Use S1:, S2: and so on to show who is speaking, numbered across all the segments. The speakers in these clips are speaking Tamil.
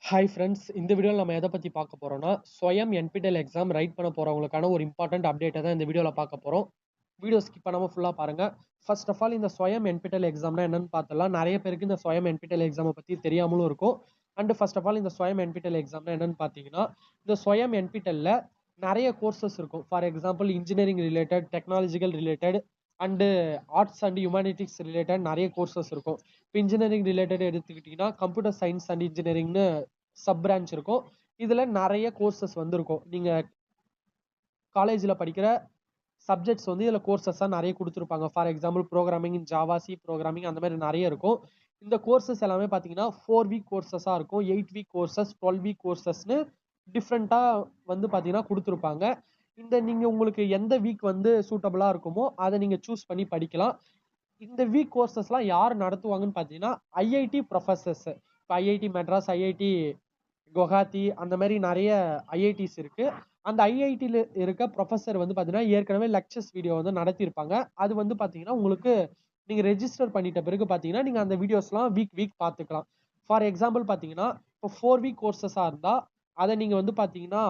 S1: ஹாய் ஃப்ரெண்ட்ஸ், இந்த வீடியோவில் நம்ம எதை பற்றி பார்க்க போகிறோம்னா ஸ்வயம் என்பிடெல் எக்ஸாம் ரைட் பண்ண போகிறவங்களுக்கான ஒரு இம்பார்ட்டன்ட் அப்டேட்டை தான் இந்த வீடியோவில் பார்க்க போகிறோம். வீடியோ ஸ்கிப் பண்ணாமல் ஃபுல்லாக பாருங்கள். ஃபர்ஸ்ட் ஆஃப் ஆல் இந்த ஸ்வயம் என்பிடெல் எக்ஸாம்னா என்னன்னு பார்த்தலாம். நிறைய பேருக்கு இந்த ஸ்வயம் என்பிடெல் எக்ஸாமை பற்றி தெரியாமலும் இருக்கும். அண்ட் ஃபர்ஸ்ட் ஆஃப் ஆல் இந்த ஸ்வயம் என்பிடெல் எக்ஸாம்னா என்னன்னு பார்த்தீங்கன்னா, இந்த ஸ்வயம் என்பிடெல்ல நிறைய கோர்சஸ் இருக்கும். For example engineering related, technological related and arts and humanities related நிறைய கோர்சஸ் இருக்கும். இப்போ இன்ஜினியரிங் ரிலேட்டட் எடுத்துக்கிட்டிங்கன்னா கம்ப்யூட்டர் சயின்ஸ் அண்ட் இன்ஜினியரிங்னு சப் பிரான்ச் இருக்கும். இதுல நிறைய கோர்சஸ் வந்து இருக்கும். நீங்க காலேஜ்ல படிக்கிற சப்ஜெக்ட்ஸ் வந்து இதுல கோர்சஸா நிறைய கொடுத்துருப்பாங்க. For example programming in Java, C programming அந்த மாதிரி நிறைய இருக்கும். இந்த கோர்சஸ் எல்லாமே பார்த்தீங்கன்னா 4 வீக் கோர்சஸா இருக்கும். 8 வீக் கோர்சஸ், 12 வீக் கோர்சஸ்னு டிஃப்ரெண்டா வந்து பார்த்தீங்கன்னா கொடுத்துருப்பாங்க. இந்த நீங்க உங்களுக்கு எந்த வீக் வந்து சூட்டபிளா இருக்குமோ அதை நீங்க சூஸ் பண்ணி படிக்கலாம். இந்த வீக் கோர்சஸ்லாம் யார் நடத்துவாங்கன்னு பார்த்தீங்கன்னா ஐஐடி ப்ரொஃபசர்ஸ். இப்போ ஐஐடி மெட்ராஸ், ஐஐடி குவஹாத்தி அந்த மாதிரி நிறைய ஐஐடிஸ் இருக்கு. அந்த ஐஐடியில் இருக்க ப்ரொஃபஸர் வந்து பார்த்தீங்கன்னா ஏற்கனவே லெக்சர்ஸ் வீடியோ வந்து நடத்தியிருப்பாங்க. அது வந்து பார்த்தீங்கன்னா உங்களுக்கு நீங்கள் ரெஜிஸ்டர் பண்ணிட்ட பிறகு பார்த்தீங்கன்னா நீங்கள் அந்த வீடியோஸ்லாம் வீக் பார்த்துக்கலாம். ஃபார் எக்ஸாம்பிள் பார்த்தீங்கன்னா இப்போ 4 வீக் கோர்சஸாக இருந்தால் அதை நீங்கள் வந்து பார்த்தீங்கன்னா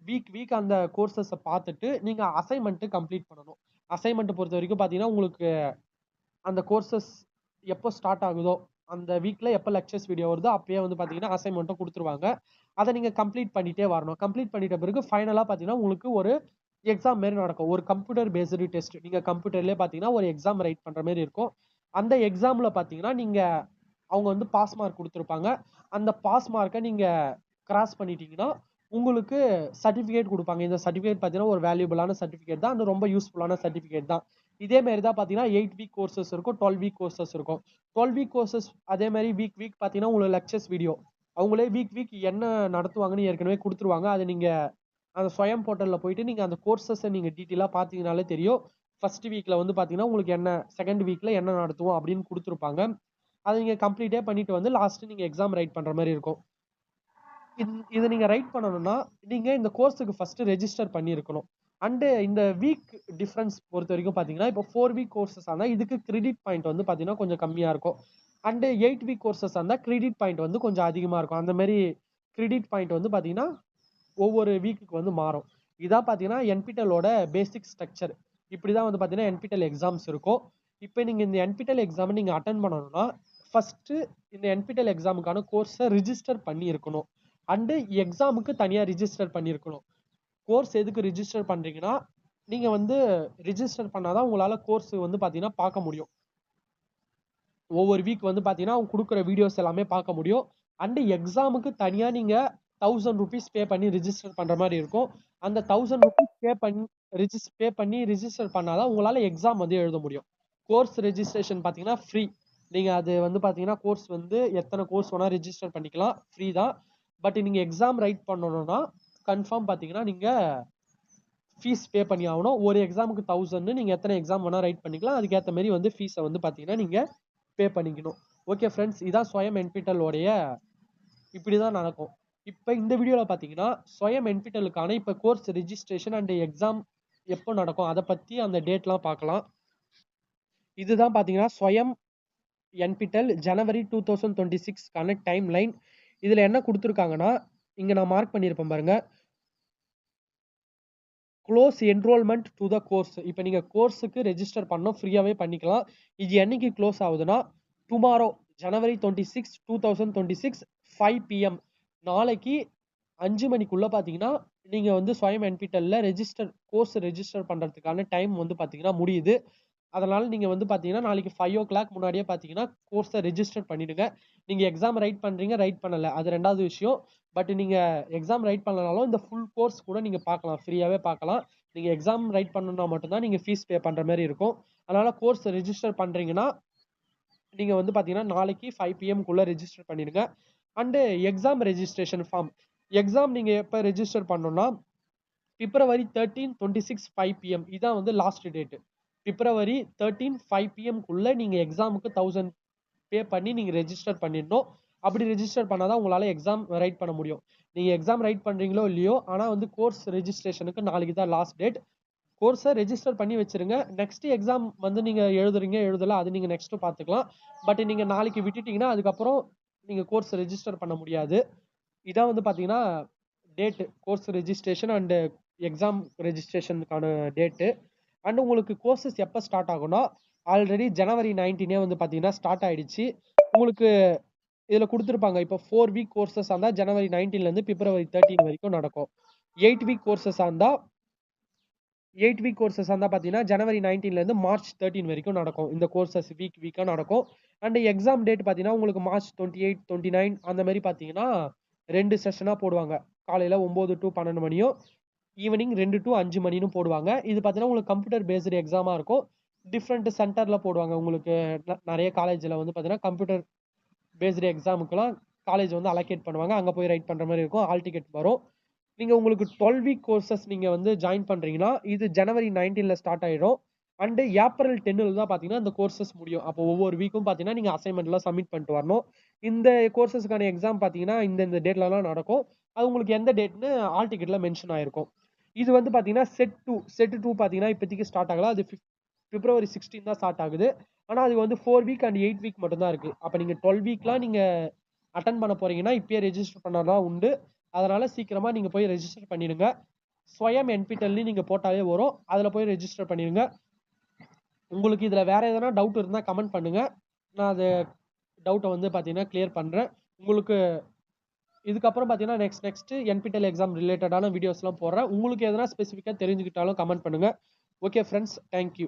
S1: வீக் அந்த கோர்சஸை பார்த்துட்டு நீங்கள் அசைன்மெண்ட்டு கம்ப்ளீட் பண்ணணும். அசைன்மெண்ட் பொறுத்த வரைக்கும் பார்த்தீங்கன்னா உங்களுக்கு அந்த கோர்சஸ் எப்போ ஸ்டார்ட் ஆகுதோ அந்த வீக்ல எப்போ லெக்சர்ஸ் வீடியோ வருதோ அப்பயே வந்து பார்த்தீங்கன்னா அசைன்மெண்ட்டும் கொடுத்துருவாங்க. அதை நீங்கள் கம்ப்ளீட் பண்ணிட்டே வரணும். கம்ப்ளீட் பண்ணிட்ட பிறகு ஃபைனலாக பார்த்தீங்கன்னா உங்களுக்கு ஒரு எக்ஸாம் மாரி நடக்கும். ஒரு கம்ப்யூட்டர் பேஸ்டு டெஸ்ட். நீங்கள் கம்ப்யூட்டர்லேயே பார்த்தீங்கன்னா ஒரு எக்ஸாம் ரைட் பண்ணுற மாதிரி இருக்கும். அந்த எக்ஸாமில் பார்த்தீங்கன்னா நீங்கள் அவங்க வந்து பாஸ் மார்க் கொடுத்துருப்பாங்க. அந்த பாஸ் மார்க்கை நீங்கள் கிராஸ் பண்ணிட்டீங்கன்னா உங்களுக்கு சர்டிஃபிகேட் கொடுப்பாங்க. இந்த சர்டிஃபிகேட் பார்த்தீங்கன்னா ஒரு வேல்யூபிளான சர்டிஃபிகேட் தான். அது ரொம்ப யூஸ்ஃபுல்லான சர்டிஃபிகேட் தான். இதே மாதிரி தான் பார்த்தீங்கன்னா 8 வீக் கோர்சஸ் இருக்கும், 12 வீக் கோர்சஸ் இருக்கும். 12 வீக் கோர்சஸ் அதே மாதிரி வீக் பார்த்தீங்கன்னா உங்களுக்கு லெக்சர்ஸ் வீடியோ அவங்களே வீக் என்ன நடத்துவாங்கன்னு ஏற்கனவே கொடுத்துருவாங்க. அதை நீங்கள் அந்த ஸ்வயம் போர்ட்டலில் போயிட்டு நீங்கள் அந்த கோர்சஸை நீங்கள் டீட்டெயிலாக பார்த்தீங்கனாலே தெரியும். ஃபர்ஸ்ட் வீக்கில் வந்து பார்த்தீங்கன்னா உங்களுக்கு என்ன, செகண்ட் வீக்கில் என்ன நடத்துவோம் அப்படின்னு கொடுத்துருப்பாங்க. அதை நீங்கள் கம்ப்ளீட்டே பண்ணிட்டு வந்து லாஸ்ட்டு நீங்கள் எக்ஸாம் ரைட் பண்ணுற மாதிரி இருக்கும். இதை நீங்கள் ரைட் பண்ணணும்னா நீங்கள் இந்த கோர்ஸுக்கு ஃபஸ்ட்டு ரெஜிஸ்டர் பண்ணியிருக்கணும். அண்டு இந்த வீக் டிஃப்ரென்ஸ் பொறுத்த வரைக்கும் பார்த்தீங்கன்னா இப்போ 4 வீக் கோர்சஸ் ஆனால் இதுக்கு கிரெடிட் பாயிண்ட் வந்து பார்த்தீங்கன்னா கொஞ்சம் கம்மியாக இருக்கும். அண்டு 8 வீக் கோர்சஸ் இருந்தால் கிரெடிட் பாயிண்ட் வந்து கொஞ்சம் அதிகமாக இருக்கும். அந்த மாதிரி கிரெடிட் பாயிண்ட் வந்து பார்த்தீங்கன்னா ஒவ்வொரு வீக்குக்கு வந்து மாறும். இதான் பார்த்தீங்கன்னா என்பிடெலோட பேசிக் ஸ்ட்ரக்சர். இப்படி தான் வந்து பார்த்தீங்கன்னா என்பிடெல் எக்ஸாம்ஸ் இருக்கும். இப்போ நீங்கள் இந்த என்பிடெல் எக்ஸாமை நீங்கள் அட்டன் பண்ணணும்னா ஃபஸ்ட்டு இந்த என்பிடெல் எக்ஸாமுக்கான கோர்ஸை ரிஜிஸ்டர் பண்ணி இருக்கணும். அண்டு எக்ஸாமுக்கு தனியாக ரிஜிஸ்டர் பண்ணியிருக்கணும். கோர்ஸ் எதுக்கு ரிஜிஸ்டர் பண்ணுறீங்கன்னா நீங்கள் வந்து ரிஜிஸ்டர் பண்ணாதான் உங்களால் கோர்ஸ் வந்து பார்த்தீங்கன்னா பார்க்க முடியும். ஒவ்வொரு வீக் வந்து பார்த்தீங்கன்னா அவங்க கொடுக்குற வீடியோஸ் எல்லாமே பார்க்க முடியும். அண்டு எக்ஸாமுக்கு தனியாக நீங்கள் 1000 rupees பே பண்ணி ரிஜிஸ்டர் பண்ணுற மாதிரி இருக்கும். அந்த 1000 rupees பே பண்ணி ரிஜிஸ்டர் பண்ணாதான் உங்களால் எக்ஸாம் வந்து எழுத முடியும். கோர்ஸ் ரெஜிஸ்ட்ரேஷன் பார்த்தீங்கன்னா ஃப்ரீ. நீங்கள் அது வந்து பார்த்தீங்கன்னா கோர்ஸ் வந்து எத்தனை கோர்ஸ் வேணால் ரிஜிஸ்டர் பண்ணிக்கலாம், ஃப்ரீ தான். பட் நீங்கள் எக்ஸாம் ரைட் பண்ணணும்னா கன்ஃபார்ம் பார்த்தீங்கன்னா நீங்கள் ஃபீஸ் பே பண்ணி ஆகணும். ஒரு எக்ஸாமுக்கு 1000, நீங்கள் எத்தனை எக்ஸாம் வேணால் ரைட் பண்ணிக்கலாம். அதுக்கேற்ற மாதிரி வந்து ஃபீஸை வந்து பார்த்தீங்கன்னா நீங்கள் பே பண்ணிக்கணும். ஓகே ஃப்ரெண்ட்ஸ், இதான் ஸ்வயம் என்பிடெலோடைய இப்படி தான் நடக்கும். இப்போ இந்த வீடியோவில் பார்த்தீங்கன்னா ஸ்வயம் என்பிடெலுக்கான இப்போ கோர்ஸ் ரெஜிஸ்ட்ரேஷன் அண்ட் எக்ஸாம் எப்போ நடக்கும் அதை பற்றி அந்த டேட்லாம் பார்க்கலாம். இதுதான் பார்த்தீங்கன்னா ஸ்வயம் என்பிடெல் ஜனவரி 2026க்கான டைம் லைன். இதில் என்ன கொடுத்துருக்காங்கன்னா இங்கே நான் மார்க் பண்ணியிருப்பேன் பாருங்க, close enrolment to the course. இப்போ நீங்கள் கோர்ஸுக்கு ரெஜிஸ்டர் பண்ணோம், ஃப்ரீயாகவே பண்ணிக்கலாம். இது என்னைக்கு க்ளோஸ் ஆகுதுன்னா டுமாரோ ஜனவரி 26, 2026 5 PM நாளைக்கு 5 மணிக்குள்ளே பார்த்தீங்கன்னா நீங்கள் வந்து ஸ்வயம் என்பிடெல்ல கோர்ஸ் ரெஜிஸ்டர் பண்ணுறதுக்கான டைம் வந்து பார்த்தீங்கன்னா முடியுது. அதனால் நீங்கள் வந்து பார்த்தீங்கன்னா நாளைக்கு 5 o'clock முன்னாடியே பார்த்தீங்கன்னா கோர்ஸை ரெஜிஸ்டர் பண்ணிவிடுங்க. நீங்கள் எக்ஸாம் ரைட் பண்ணுறீங்க, ரைட் பண்ணலை, அது ரெண்டாவது விஷயம். பட் நீங்கள் எக்ஸாம் ரைட் பண்ணலனாலும் இந்த ஃபுல் கோர்ஸ் கூட நீங்கள் பார்க்கலாம், ஃப்ரீயாகவே பார்க்கலாம். நீங்கள் எக்ஸாம் ரைட் பண்ணணும்னா மட்டும்தான் நீங்கள் ஃபீஸ் பே பண்ணுற மாதிரி இருக்கும். அதனால் கோர்ஸ் ரெஜிஸ்டர் பண்ணுறீங்கன்னா நீங்கள் வந்து பார்த்தீங்கன்னா நாளைக்கு 5 PM ரெஜிஸ்டர் பண்ணிடுங்க. And exam registration form, exam நீங்கள் எப்போ ரெஜிஸ்டர் பண்ணணும்னா பிப்ரவரி 13, 26 5 PM இதான் வந்து லாஸ்ட் டேட்டு. பிப்ரவரி 13 5 PM நீங்கள் எக்ஸாமுக்கு 1000 பே பண்ணி நீங்கள் ரெஜிஸ்டர் பண்ணிடணும். அப்படி ரெஜிஸ்டர் பண்ணாதான் உங்களால் எக்ஸாம் ரைட் பண்ண முடியும். நீங்கள் எக்ஸாம் ரைட் பண்ணுறீங்களோ இல்லையோ, ஆனால் வந்து கோர்ஸ் ரெஜிஸ்ட்ரேஷனுக்கு நாளைக்கு தான் லாஸ்ட் டேட். கோர்ஸை ரெஜிஸ்டர் பண்ணி வச்சிருங்க. நெக்ஸ்ட் எக்ஸாம் வந்து நீங்கள் எழுதலை, அது நீங்கள் நெக்ஸ்ட்டு பார்த்துக்கலாம். பட் நீங்கள் நாளைக்கு விட்டுட்டீங்கன்னா அதுக்கப்புறம் நீங்கள் கோர்ஸ் ரெஜிஸ்டர் பண்ண முடியாது. இதான் வந்து பார்த்தீங்கன்னா date course registration and exam ரெஜிஸ்ட்ரேஷனுக்கான டேட்டு. அண்ட் உங்களுக்கு கோர்சஸ் எப்போ ஸ்டார்ட் ஆகும்னா ஆல்ரெடி ஜனவரி 19 வந்து பார்த்தீங்கன்னா ஸ்டார்ட் ஆயிடுச்சு. உங்களுக்கு இதில் கொடுத்துருப்பாங்க. இப்போ 4 வீக் கோர்சஸ் இருந்தால் ஜனவரி 19லேருந்து பிப்ரவரி 13 வரைக்கும் நடக்கும். 8 வீக் கோர்சஸ் இருந்தால் 8 வீக் கோர்சஸ் இருந்தால் பார்த்தீங்கன்னா ஜனவரி 19லேருந்து மார்ச் 13 வரைக்கும் நடக்கும். இந்த கோர்சஸ் வீக்காக நடக்கும். அண்ட் எக்ஸாம் டேட் பார்த்தீங்கன்னா உங்களுக்கு மார்ச் 28, 29 அந்த மாதிரி பார்த்தீங்கன்னா 2 செஷனாக போடுவாங்க. காலையில் 9 to 12 மணியும் ஈவினிங் 2 to 5 மணினும் போடுவாங்க. இது பார்த்தீங்கன்னா உங்களுக்கு கம்ப்யூட்டர் பேஸ்டு எக்ஸாமாக இருக்கும். டிஃப்ரெண்ட் சென்டரில் போடுவாங்க. உங்களுக்கு நிறைய காலேஜில் வந்து பார்த்தீங்கன்னா கம்ப்யூட்டர் பேஸ்டு எக்ஸாமுக்குலாம் காலேஜ் வந்து அலோகேட் பண்ணுவாங்க. அங்கே போய் ரைட் பண்ணுற மாதிரி இருக்கும். ஹால் டிக்கெட் வரும். நீங்கள் உங்களுக்கு 12 வீக் கோர்சஸ் நீங்கள் வந்து ஜாயின் பண்ணுறீங்கன்னா இது ஜனவரி 19ல ஸ்டார்ட் ஆகிடும். அண்டு ஏப்ரல் 10ல் தான் பார்த்தீங்கன்னா இந்த கோர்சஸ் முடியும். அப்போ ஒவ்வொரு வீக்கும் பார்த்தீங்கன்னா நீங்கள் அசைன்மெண்ட்லாம் சப்மிட் பண்ணிட்டு வரணும். இந்த கோர்சஸ்க்கான எக்ஸாம் பார்த்தீங்கன்னா இந்த டேட்லலாம் நடக்கும். அது உங்களுக்கு எந்த டேட்னு ஹால் டிக்கெட்டில் மென்ஷன் ஆயிருக்கும். இது வந்து பார்த்தீங்கன்னா செட் டூ பார்த்தீங்கன்னா இப்போதைக்கு ஸ்டார்ட் ஆகல. அது பிப்ரவரி 16 தான் ஸ்டார்ட் ஆகுது. ஆனால் அது வந்து 4 வீக் அண்ட் 8 வீக் மட்டும் தான் இருக்குது. அப்போ நீங்கள் 12 வீக்லாம் நீங்கள் அட்டன் பண்ண போறீங்கன்னா இப்பயே ரெஜிஸ்டர் பண்ணதான் உண்டு. அதனால சீக்கிரமா நீங்க போய் ரெஜிஸ்டர் பண்ணிடுங்க. ஸ்வயம் என்பிடெல்னு நீங்க போட்டாலே வரும். அதுல போய் ரெஜிஸ்டர் பண்ணிடுங்க. உங்களுக்கு இதுல வேற எதனா டவுட் இருந்தா கமெண்ட் பண்ணுங்க. நான் அது டவுட்டை வந்து பார்த்தீங்கன்னா கிளியர் பண்றேன். உங்களுக்கு இதுக்கப்புறம் பார்த்தீங்கன்னா நெக்ஸ்ட் என்பிடெல் எக்ஸாம் ரிலேட்டடான வீடியோஸ்லாம் போடுறேன். உங்களுக்கு எதனா ஸ்பெசிஃபிக்காக தெரிஞ்சுக்கிட்டாலும் கமெண்ட் பண்ணுங்க. Okay friends, thank you.